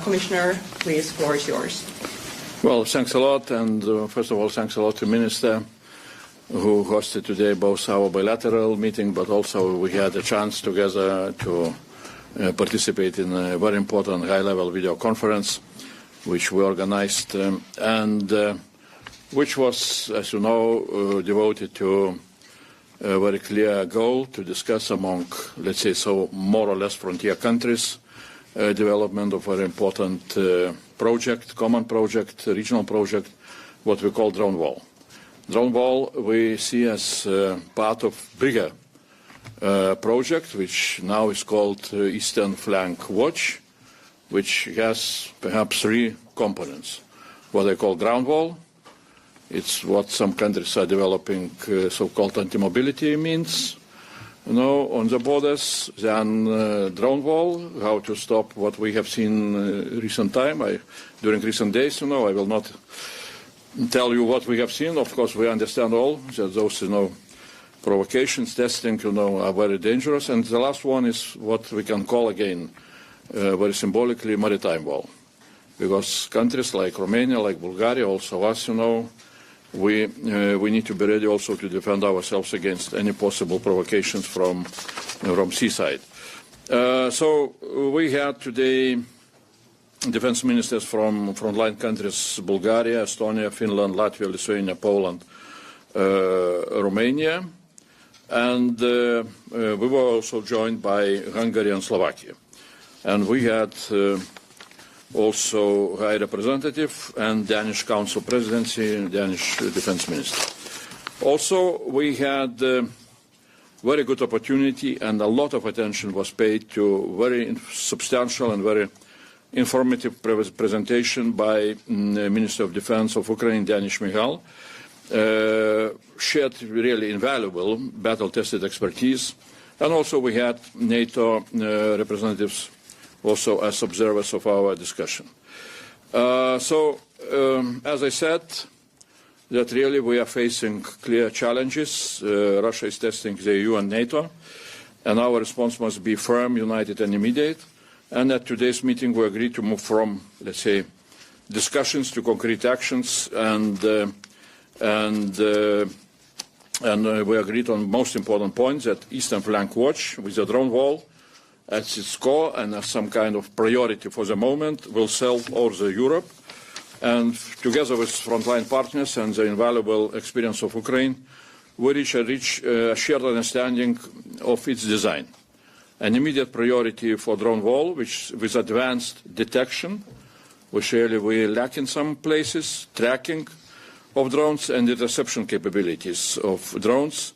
Commissioner, please, the floor is yours. Well, thanks a lot, and first of all, thanks a lot to Minister, who hosted today both our bilateral meeting, but also we had a chance together to participate in a very important high-level video conference, which we organized, and which was, as you know, devoted to a very clear goal to discuss among, let's say, so more or less frontier countries, development of a very important project, common project, regional project, what we call drone wall. Drone wall we see as part of bigger project, which now is called Eastern Flank Watch, which has perhaps three components. What they call ground wall, it's what some countries are developing, so-called anti-mobility means, on the borders. Then drone wall, how to stop what we have seen recent time. During recent days, I will not tell you what we have seen. Of course, we understand all that those, provocations, testing, are very dangerous. And the last one is what we can call again, very symbolically, maritime wall. Because countries like Romania, like Bulgaria, also us, we need to be ready also to defend ourselves against any possible provocations from seaside. So we had today defense ministers from frontline countries, Bulgaria, Estonia, Finland, Latvia, Lithuania, Poland, Romania, and we were also joined by Hungary and Slovakia. And we had also High Representative and Danish Council Presidency, Danish Defense Minister. Also, we had very good opportunity and a lot of attention was paid to very substantial and very informative presentation by Minister of Defense of Ukraine, Danish Michal, shared really invaluable battle-tested expertise. And also we had NATO representatives also as observers of our discussion. As I said, that really we are facing clear challenges. Russia is testing the EU and NATO, and our response must be firm, united, and immediate. And at today's meeting, we agreed to move from, let's say, discussions to concrete actions, and we agreed on most important points that Eastern Flank Watch, with the drone wall at its core and as some kind of priority for the moment, will serve all the Europe. And together with frontline partners and the invaluable experience of Ukraine, we reach a shared understanding of its design. An immediate priority for drone wall, which with advanced detection, which really we lack in some places, tracking of drones and interception capabilities of drones.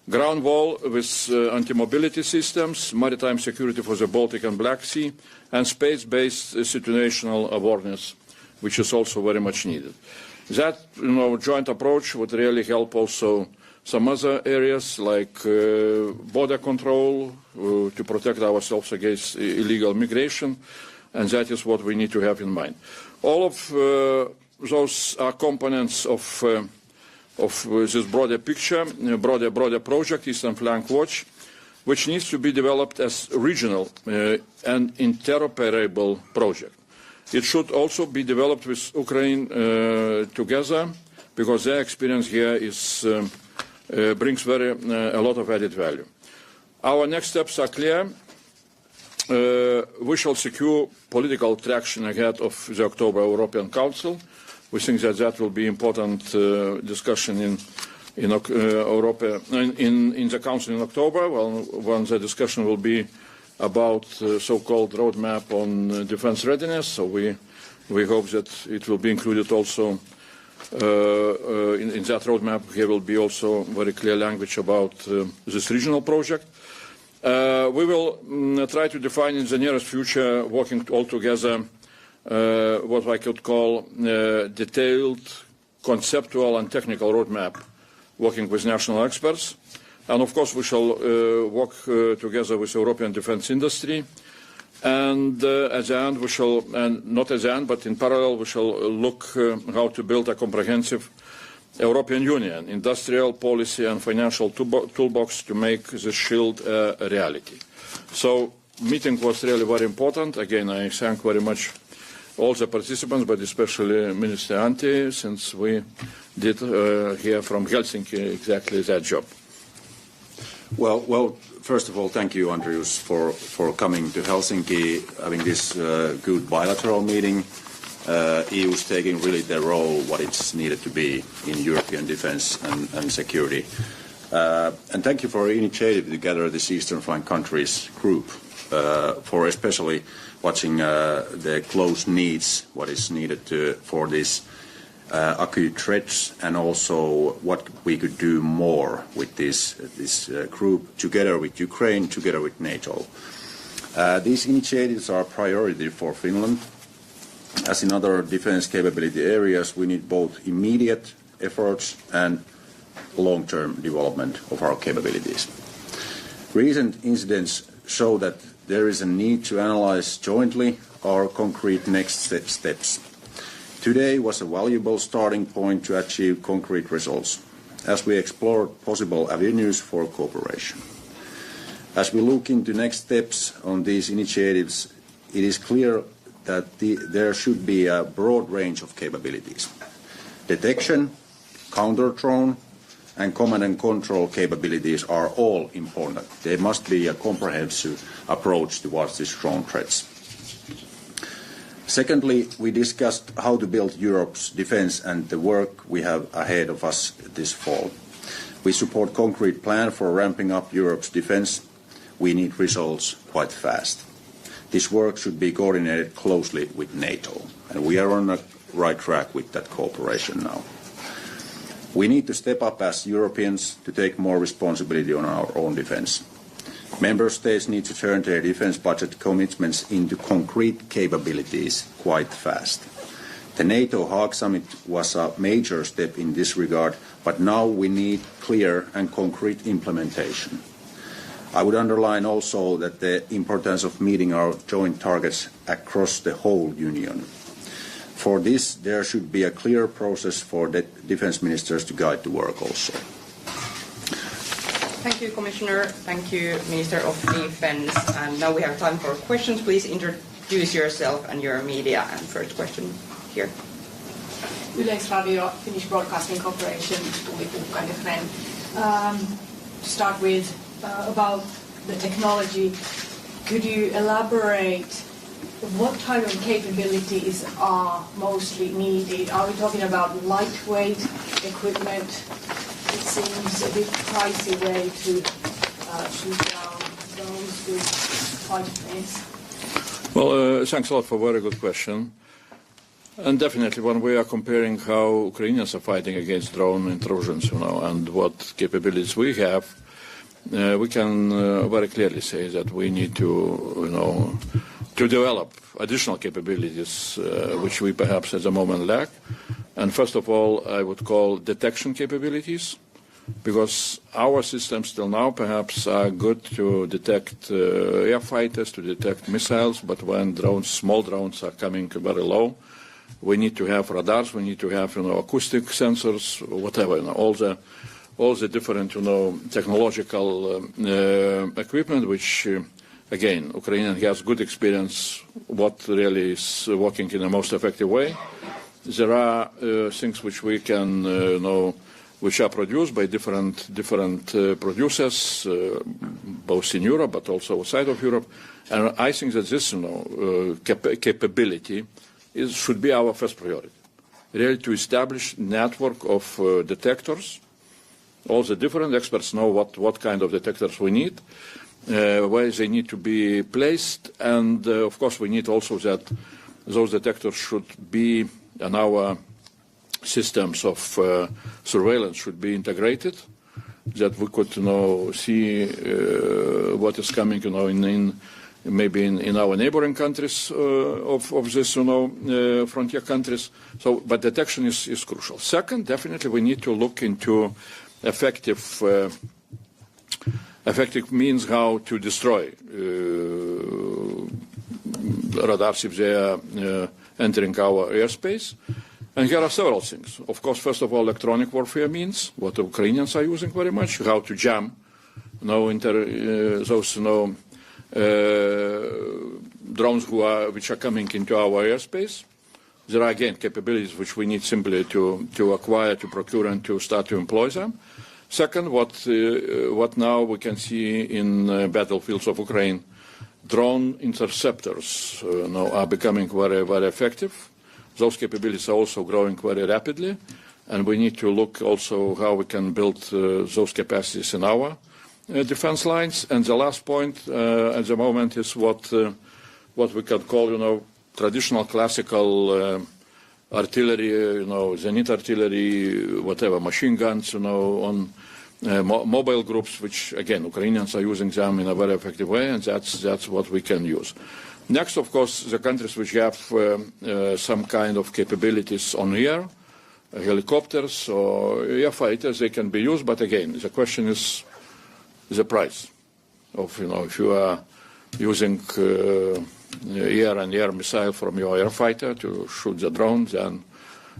Ground wall with anti-mobility systems, maritime security for the Baltic and Black Sea, and space-based situational awareness, which is also very much needed. That joint approach would really help also some other areas like border control to protect ourselves against illegal migration, and that is what we need to have in mind. All of those are components of this broader picture, broader project, Eastern Flank Watch, which needs to be developed as regional and interoperable project. It should also be developed with Ukraine together, because their experience here is brings a lot of added value. Our next steps are clear. We shall secure political traction ahead of the October European Council. We think that that will be important discussion in the Council in October, when the discussion will be about so-called roadmap on defense readiness. So we hope that it will be included also in that roadmap. Here will be also very clear language about this regional project. We will try to define in the nearest future, working all together, what I could call detailed, conceptual and technical roadmap, working with national experts. And of course we shall work together with European defense industry. And at the end we shall, and not at the end, but in parallel, we shall look how to build a comprehensive European Union industrial policy and financial toolbox to make the shield a reality. So meeting was really very important. Again, I thank very much all the participants, but especially Minister Antti, since we did hear from Helsinki exactly that job. Well, first of all, thank you, Andrius, for coming to Helsinki, having this good bilateral meeting. EU is taking really the role what it's needed to be in European defence and security. And thank you for the initiative to gather this Eastern Flank countries group for especially watching the close needs, what is needed for these acute threats, and also what we could do more with this group together with Ukraine, together with NATO. These initiatives are a priority for Finland. As in other defence capability areas, we need both immediate efforts and long-term development of our capabilities. Recent incidents show that there is a need to analyze jointly our concrete next steps. Today was a valuable starting point to achieve concrete results, as we explored possible avenues for cooperation. As we look into next steps on these initiatives, it is clear that there should be a broad range of capabilities. Detection, counter-drone, and command and control capabilities are all important. There must be a comprehensive approach towards these drone threats. Secondly, we discussed how to build Europe's defence and the work we have ahead of us this fall. We support concrete plan for ramping up Europe's defence. We need results quite fast. This work should be coordinated closely with NATO, and we are on the right track with that cooperation now. We need to step up as Europeans to take more responsibility on our own defence. Member States need to turn their defence budget commitments into concrete capabilities quite fast. The NATO Hague Summit was a major step in this regard, but now we need clear and concrete implementation. I would underline also that the importance of meeting our joint targets across the whole Union. For this, there should be a clear process for the defence ministers to guide the work also. Thank you, Commissioner. Thank you, Minister of Defence. And now we have time for questions. Please introduce yourself and your media. And first question here. Yleisradio, Finnish Broadcasting Corporation, to start with, about the technology, could you elaborate what type of capabilities are mostly needed? Are we talking about lightweight equipment? It seems a bit pricey way to shoot down drones with fighter planes. Well, thanks a lot for a very good question. And definitely when we are comparing how Ukrainians are fighting against drone intrusions, and what capabilities we have, we can very clearly say that we need to, to develop additional capabilities which we perhaps at the moment lack. And first of all, I would call detection capabilities, because our systems till now perhaps are good to detect air fighters, to detect missiles, but when small drones are coming very low, we need to have radars, we need to have acoustic sensors, whatever, all the different technological equipment, which again, Ukraine has good experience what really is working in the most effective way. There are things which we can which are produced by different producers, both in Europe but also outside of Europe. And I think that this capability should be our first priority, really to establish network of detectors. All the different experts know what kind of detectors we need, where they need to be placed, and of course we need also that those detectors should be, and our systems of surveillance should be integrated, that we could see what is coming maybe in our neighboring countries of this frontier countries. So, but detection is crucial. Second, definitely we need to look into effective means how to destroy radars if they are entering our airspace. And here are several things. Of course, first of all, electronic warfare means, what the Ukrainians are using very much, how to jam those drones which are coming into our airspace. There are, again, capabilities which we need simply to acquire, to procure, and to start to employ them. Second, what now we can see in battlefields of Ukraine, drone interceptors now are becoming very, very effective. Those capabilities are also growing very rapidly, and we need to look also how we can build those capacities in our defense lines. And the last point at the moment is what we can call, traditional classical artillery, Zenit artillery, whatever, machine guns, on mobile groups, which, again, Ukrainians are using them in a very effective way, and that's what we can use. Next, of course, the countries which have some kind of capabilities on air, helicopters or air fighters, they can be used, but again, the question is the price of, if you are using air and air missile from your air fighter to shoot the drone, then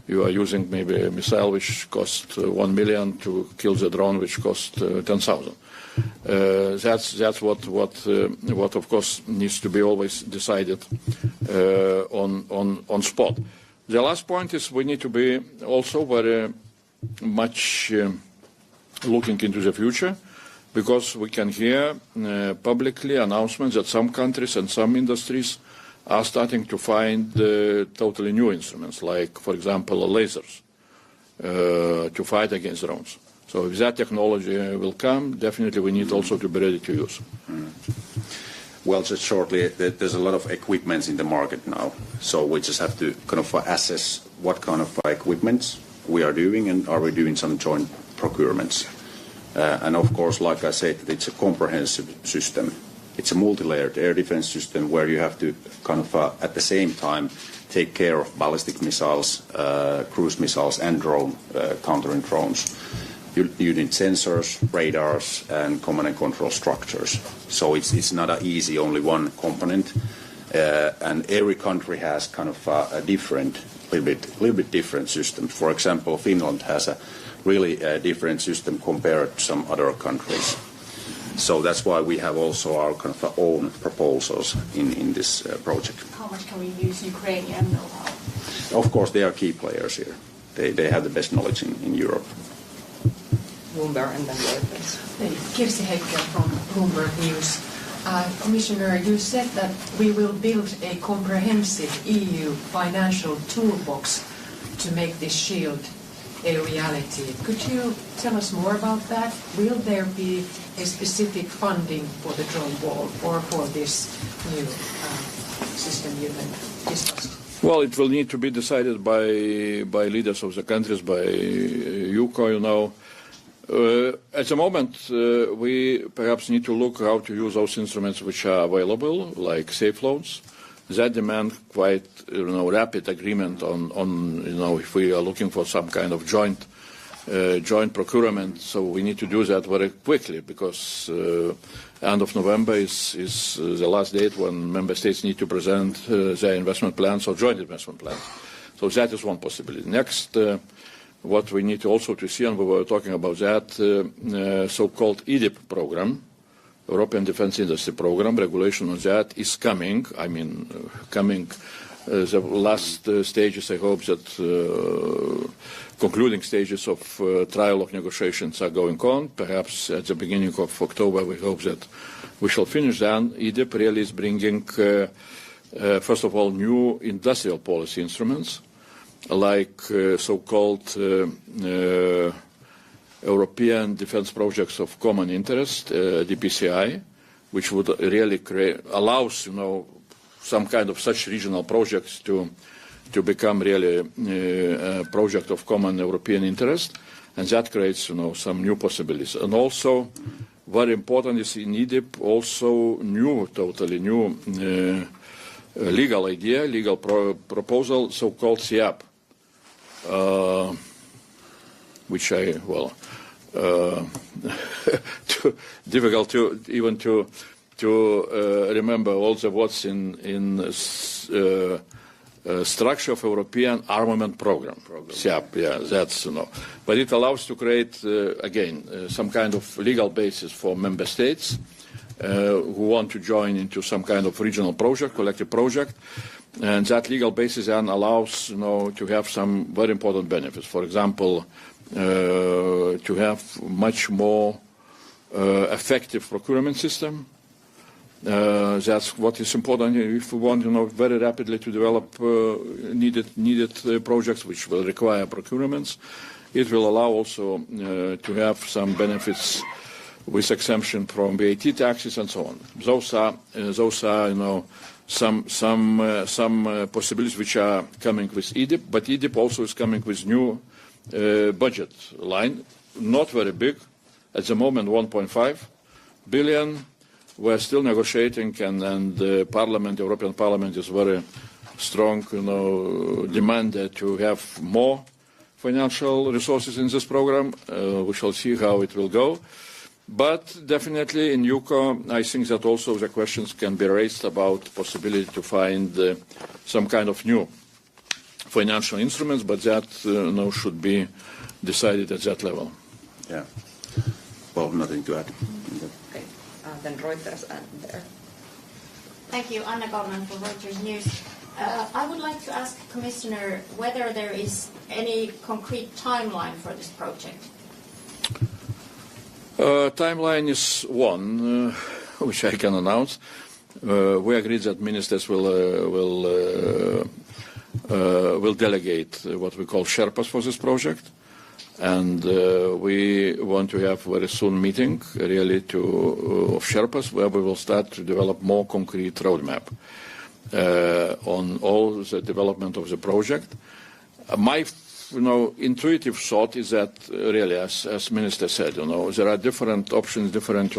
you are using maybe a missile which costs 1 million to kill the drone which costs 10,000. That's what of course needs to be always decided on spot. The last point is we need to be also very much looking into the future, because we can hear publicly announcements that some countries and some industries are starting to find totally new instruments, like, for example, lasers, to fight against drones. So if that technology will come, definitely we need also to be ready to use. Well, just shortly, there's a lot of equipment in the market now, so we just have to kind of assess what kind of equipment we are doing, and are we doing some joint procurements. And of course, like I said, it's a comprehensive system. It's a multi-layered air defense system where you have to kind of at the same time take care of ballistic missiles, cruise missiles, and countering drones. You need sensors, radars, and command and control structures. So it's not an easy only one component, and every country has kind of a little bit different system. For example, Finland has a really different system compared to some other countries. So that's why we have also our kind of own proposals in this project. How much can we use Ukrainian know-how? Of course, they are key players here. They have the best knowledge in Europe. Bloomberg and then Reuters. Kirsi Heikkilä from Bloomberg News. Commissioner, you said that we will build a comprehensive EU financial toolbox to make this shield a reality. Could you tell us more about that? Will there be a specific funding for the drone wall or for this new system you have discussed? Well, it will need to be decided by leaders of the countries, by UCO, At the moment, we perhaps need to look how to use those instruments which are available, like safe loans. That demand quite, rapid agreement on if we are looking for some kind of joint procurement. So we need to do that very quickly, because end of November is the last date when member states need to present their investment plans or joint investment plans. So that is one possibility. Next, what we need also to see, and we were talking about that, so-called EDIP program, European Defence Industry Program, regulation on that is coming. The last stages, I hope that concluding stages of trial of negotiations are going on. Perhaps at the beginning of October, we hope that we shall finish then. EDIP really is bringing, first of all, new industrial policy instruments, like so-called European Defence Projects of Common Interest, DPCI, which would really allows, some kind of such regional projects to become really a project of common European interest, and that creates, some new possibilities. And also, very important is in EDIP also totally new legal idea, legal proposal, so-called SIAP, which difficult to even to remember all the words in structure of European armament program. SIAP, yeah, that's But it allows to create again some kind of legal basis for member states who want to join into some kind of regional project, collective project. And that legal basis then allows, to have some very important benefits. For example, to have much more effective procurement system. That's what is important if we want, very rapidly to develop needed projects which will require procurements. It will allow also to have some benefits with exemption from VAT taxes and so on. Those are some possibilities which are coming with EDIP, but EDIP also is coming with new budget line, not very big. At the moment, 1.5 billion. We're still negotiating, and the Parliament, European Parliament, is very strong, demand to have more financial resources in this program. We shall see how it will go. But definitely in UCO, I think that also the questions can be raised about possibility to find some kind of new financial instruments, but that should be decided at that level. Yeah. Well, nothing to add. Okay. Then Reuters and there. Thank you. Anna Goldman from Reuters News. I would like to ask Commissioner whether there is any concrete timeline for this project. Timeline is one, which I can announce. We agreed that ministers will delegate what we call Sherpas for this project, and we want to have very soon meeting really of Sherpas where we will start to develop more concrete roadmap on all the development of the project. My intuitive thought is that really, as Minister said, there are different options, different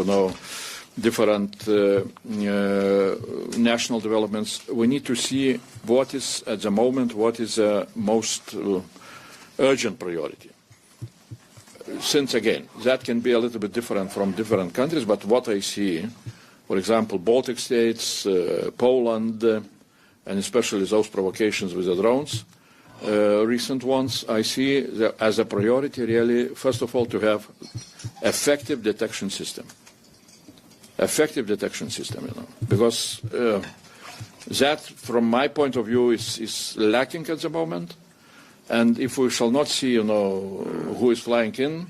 national developments. We need to see what is at the moment, what is the most urgent priority. Since again, that can be a little bit different from different countries, but what I see, for example, Baltic states, Poland, and especially those provocations with the drones, recent ones, I see as a priority really, first of all, to have effective detection system. Effective detection system, because that, from my point of view, is lacking at the moment. And if we shall not see, who is flying in,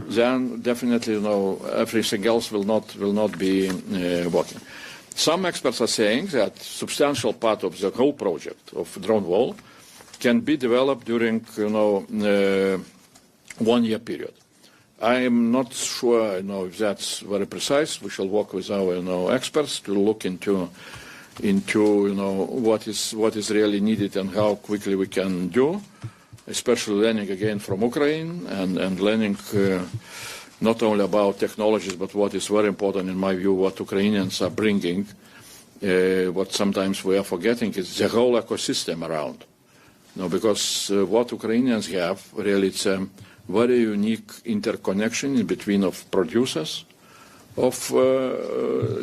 then definitely, everything else will not be working. Some experts are saying that substantial part of the whole project of drone wall can be developed during 1 year period. I am not sure if that's very precise. We shall work with our experts to look into what is really needed and how quickly we can do, especially learning again from Ukraine and learning not only about technologies but what is very important in my view, what Ukrainians are bringing. What sometimes we are forgetting is the whole ecosystem around. Because what Ukrainians have, really, it's a very unique interconnection in between of producers of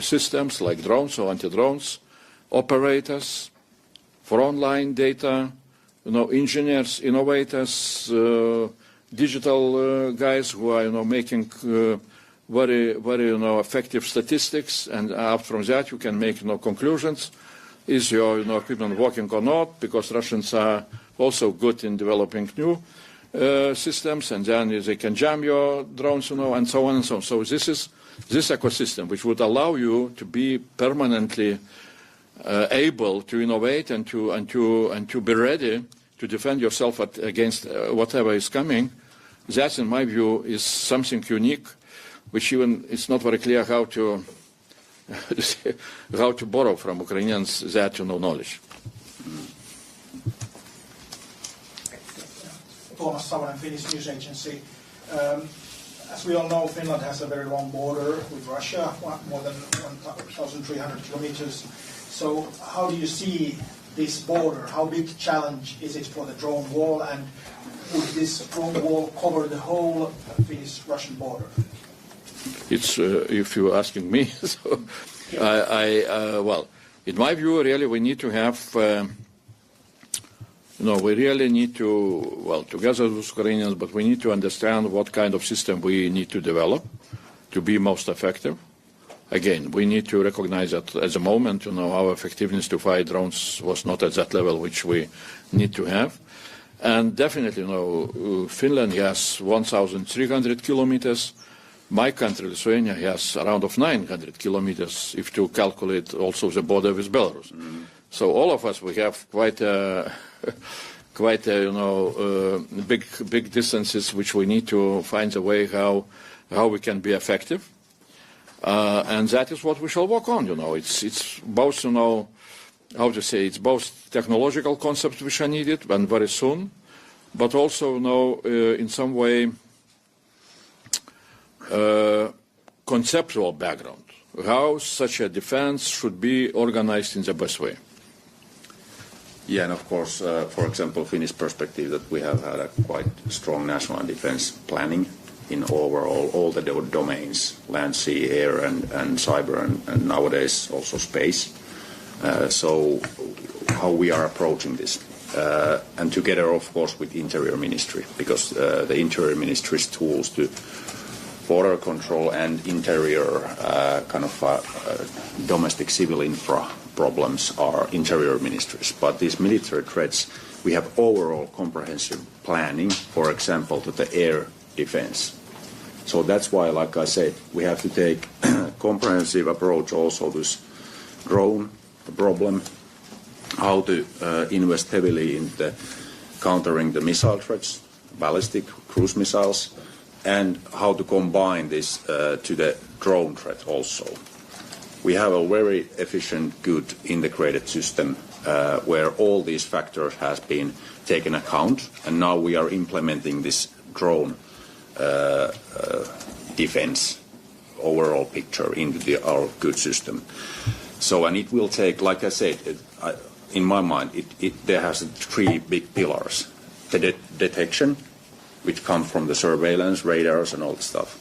systems like drones or anti-drones, operators, frontline data, engineers, innovators, digital guys who are, making very, very, effective statistics, and from that you can make, conclusions. Is your equipment working or not? Because Russians are also good in developing new systems, and then they can jam your drones, and so on and so on. So this ecosystem, which would allow you to be permanently able to innovate and to be ready to defend yourself against whatever is coming. That, in my view, is something unique, which even it's not very clear how to borrow from Ukrainians that knowledge. Tuomas Savonen, Finnish News Agency. As we all know, Finland has a very long border with Russia, more than 1,300 kilometers. So how do you see this border? How big challenge is it for the drone wall, and would this drone wall cover the whole Finnish-Russian border? It's if you're asking me. So well, in my view, really, we need to have. We really need to, together with Ukrainians, but we need to understand what kind of system we need to develop to be most effective. again, we need to recognize that at the moment, our effectiveness to fight drones was not at that level which we need to have. And definitely, Finland has 1,300 kilometers. My country, Lithuania, has around of 900 kilometers, if to calculate also the border with Belarus. So all of us, we have quite big distances which we need to find a way how we can be effective. And that is what we shall work on, It's both, it's both technological concepts which are needed and very soon, but also, in some way, conceptual background, how such a defense should be organized in the best way. Yeah, and of course, for example, Finnish perspective that we have had a quite strong national defense planning in overall all the domains, land, sea, air, and cyber, and nowadays also space. So how we are approaching this. And together, of course, with Interior Ministry, because the Interior Ministry's tools to border control and interior domestic civil infra problems are Interior Ministries. But these military threats, we have overall comprehensive planning, for example, to the air defense. So that's why, like I said, we have to take a comprehensive approach also to this drone problem, how to invest heavily in the countering the missile threats, ballistic, cruise missiles, and how to combine this to the drone threat also. We have a very efficient, good integrated system where all these factors has been taken account, and now we are implementing this drone defense overall picture into our good system. So, and it will take, like I said, in my mind, there has three big pillars. The detection, which comes from the surveillance, radars, and all that stuff.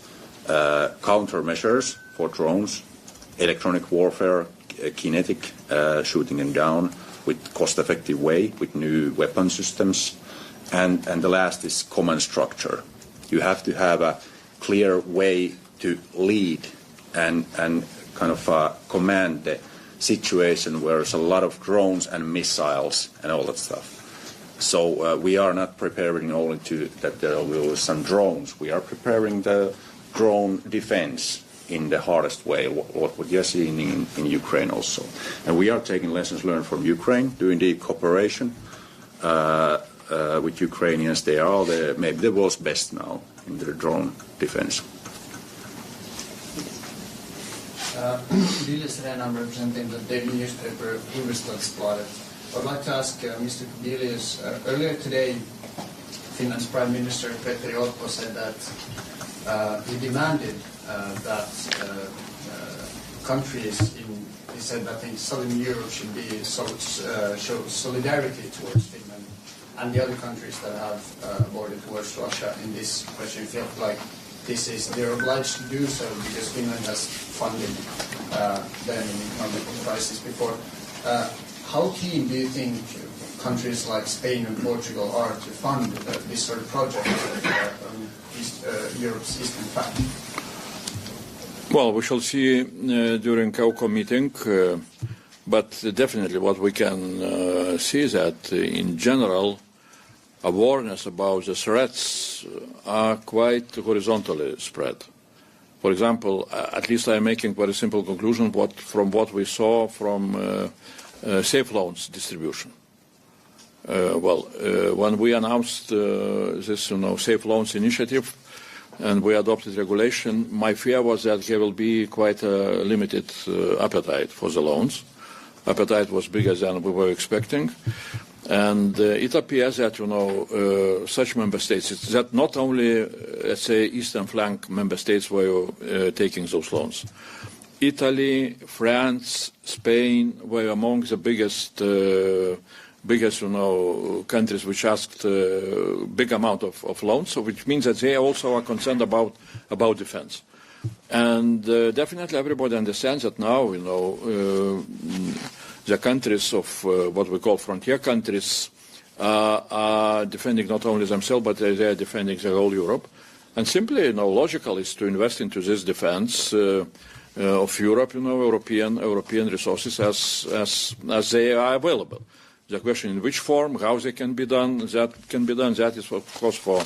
Countermeasures for drones, electronic warfare, kinetic, shooting them down with cost-effective way, with new weapon systems. And the last is command structure. You have to have a clear way to lead and command the situation where there's a lot of drones and missiles and all that stuff. So we are not preparing only that there will be some drones. We are preparing the drone defense in the hardest way, what we are seeing in Ukraine also. And we are taking lessons learned from Ukraine, doing deep cooperation with Ukrainians. They are maybe the world's best now in the drone defense. Julius Ren, I'm representing the daily newspaper Hufvudstadsbladet. I'd like to ask Mr. Kubilius, earlier today, Finland's Prime Minister Petteri Orpo said that he demanded that countries he said that in Southern Europe should show solidarity towards Finland and the other countries that have border towards Russia in this question. Felt like they're obliged to do so because Finland has funded them in economic crisis before. How keen do you think countries like Spain and Portugal are to fund this sort of project on Europe's eastern flank? Well, we shall see during COCO meeting, but definitely what we can see is that in general awareness about the threats are quite horizontally spread. For example, at least I am making very simple conclusion from what we saw from safe loans distribution. When we announced this safe loans initiative and we adopted regulation, my fear was that there will be quite a limited appetite for the loans. Appetite was bigger than we were expecting. And it appears that, such member states, that not only, let's say, eastern flank member states were taking those loans. Italy, France, Spain were among the biggest countries which asked big amount of loans, so which means that they also are concerned about defense. And definitely everybody understands that now, the countries of what we call frontier countries are defending not only themselves, but they are defending the whole Europe. And simply, logical is to invest into this defense of Europe, European resources as they are available. The question in which form, how they can be done, that is of course for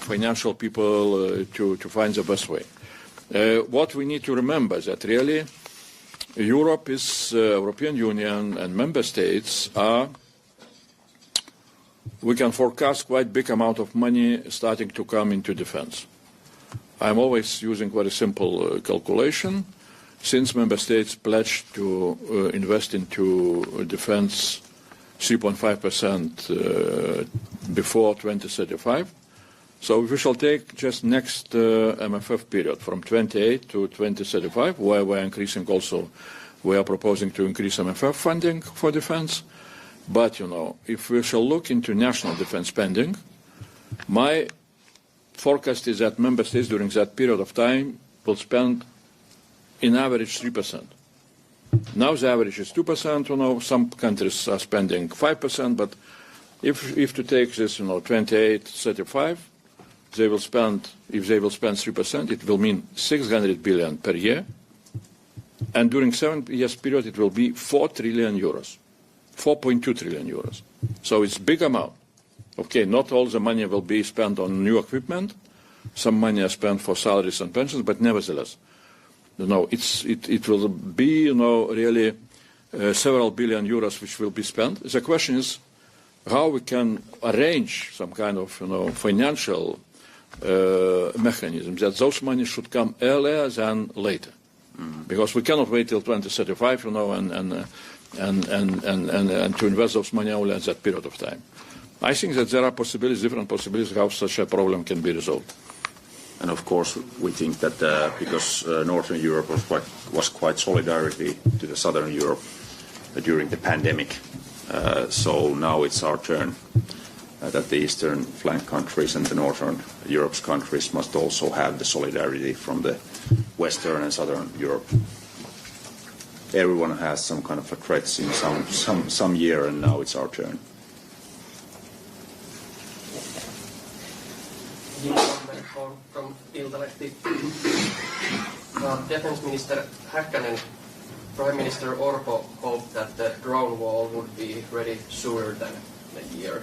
financial people to find the best way. What we need to remember is that really Europe is European Union and member states are, we can forecast quite big amount of money starting to come into defense. I'm always using very simple calculation. Since member states pledged to invest into defense 3.5% before 2035, so if we shall take just next MFF period from 28 to 2035, where we're increasing also, we are proposing to increase MFF funding for defense. But, if we shall look into national defense spending, my forecast is that member states during that period of time will spend in average 3%. Now the average is 2%, some countries are spending 5%, but if to take this, 28, 35, they will spend, if they will spend 3%, it will mean 600 billion per year. And during 7 years period, it will be 4 trillion euros, 4.2 trillion euros. So it's a big amount. Okay, not all the money will be spent on new equipment. Some money is spent for salaries and pensions, but nevertheless, it will be, really several billion euros which will be spent. The question is how we can arrange some kind of, financial mechanism that those money should come earlier than later, because we cannot wait till 2035, and to invest those money only at that period of time. I think that there are possibilities, different possibilities how such a problem can be resolved. And of course, we think that because Northern Europe was quite solidarity to the Southern Europe during the pandemic, so now it's our turn. That the eastern flank countries and the northern Europe's countries must also have the solidarity from the western and southern Europe. Everyone has some kind of a threats in some year, and now it's our turn. From Iltalehti. Defense Minister Häkkänen, Prime Minister Orpo hoped that the drone wall would be ready sooner than a year.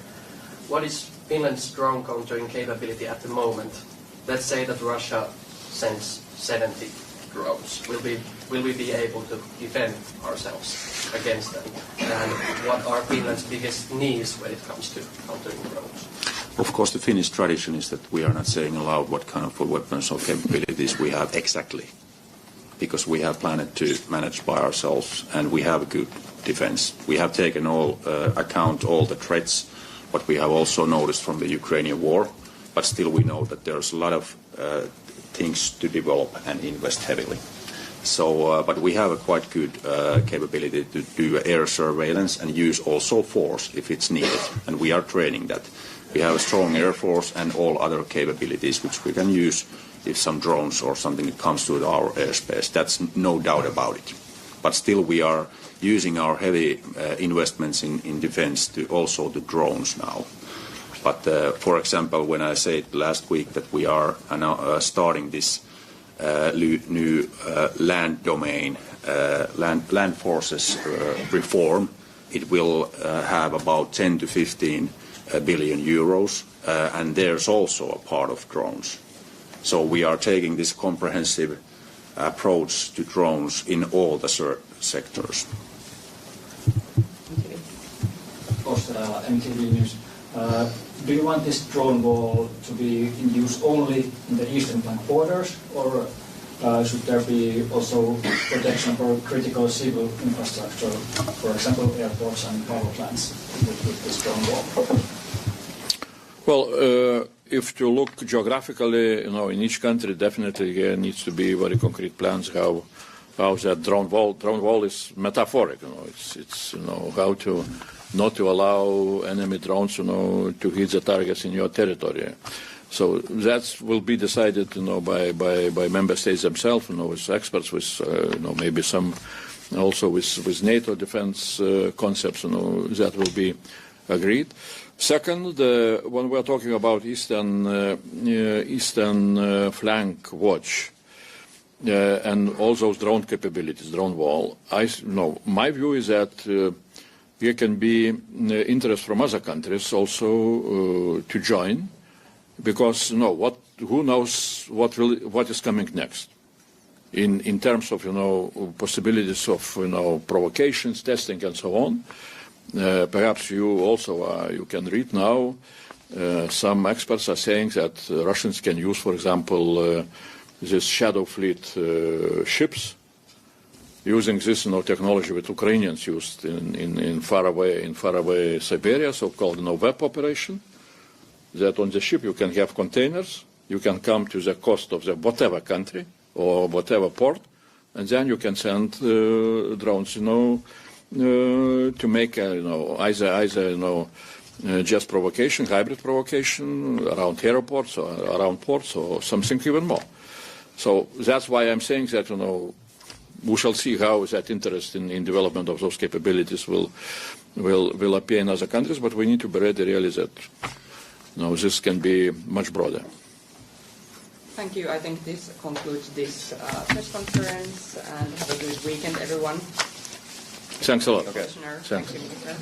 What is Finland's drone countering capability at the moment? Let's say that Russia sends 70 drones. Will we be able to defend ourselves against them? And what are Finland's biggest needs when it comes to countering drones? Of course, the Finnish tradition is that we are not saying aloud what kind of weapons or capabilities we have exactly, because we have planned to manage by ourselves, and we have a good defense. We have taken account all the threats, what we have also noticed from the Ukrainian war, but still we know that there's a lot of things to develop and invest heavily. So, but we have a quite good capability to do air surveillance and use also force if it's needed, and we are training that. We have a strong air force and all other capabilities which we can use if some drones or something comes to our airspace. That's no doubt about it. But still we are using our heavy investments in defense to also the drones now. But for example, when I said last week that we are now starting this new land domain, land forces reform, it will have about 10 to 15 billion euros, and there's also a part of drones. So we are taking this comprehensive approach to drones in all the sectors. Kosterala, MTV News. Do you want this drone wall to be in use only in the eastern flank borders, or should there be also protection for critical civil infrastructure, for example, airports and power plants, with this drone wall? Well, if you look geographically, in each country, definitely there needs to be very concrete plans how that drone wall is metaphoric. It's how to not to allow enemy drones, to hit the targets in your territory. So that will be decided, by member states themselves, with experts, with maybe some also with NATO defense concepts, that will be agreed. Second, when we are talking about eastern flank watch, and all those drone capabilities, drone wall. My view is that there can be interest from other countries also to join, because who knows what is coming next in terms of possibilities of provocations, testing, and so on. Perhaps you also you can read now. Some experts are saying that Russians can use, for example, this shadow fleet ships, using this technology that Ukrainians used in faraway Siberia, so-called web operation. That on the ship you can have containers, you can come to the coast of the whatever country or whatever port, and then you can send drones, to make either just provocation, hybrid provocation around airports or around ports or something even more. So that's why I'm saying that we shall see how that interest in development of those capabilities will appear in other countries, but we need to be ready really that this can be much broader. Thank you. I think this concludes this press conference, and have a good weekend, everyone. Thanks a lot. Commissioner. Thanks. Thank you, Minister.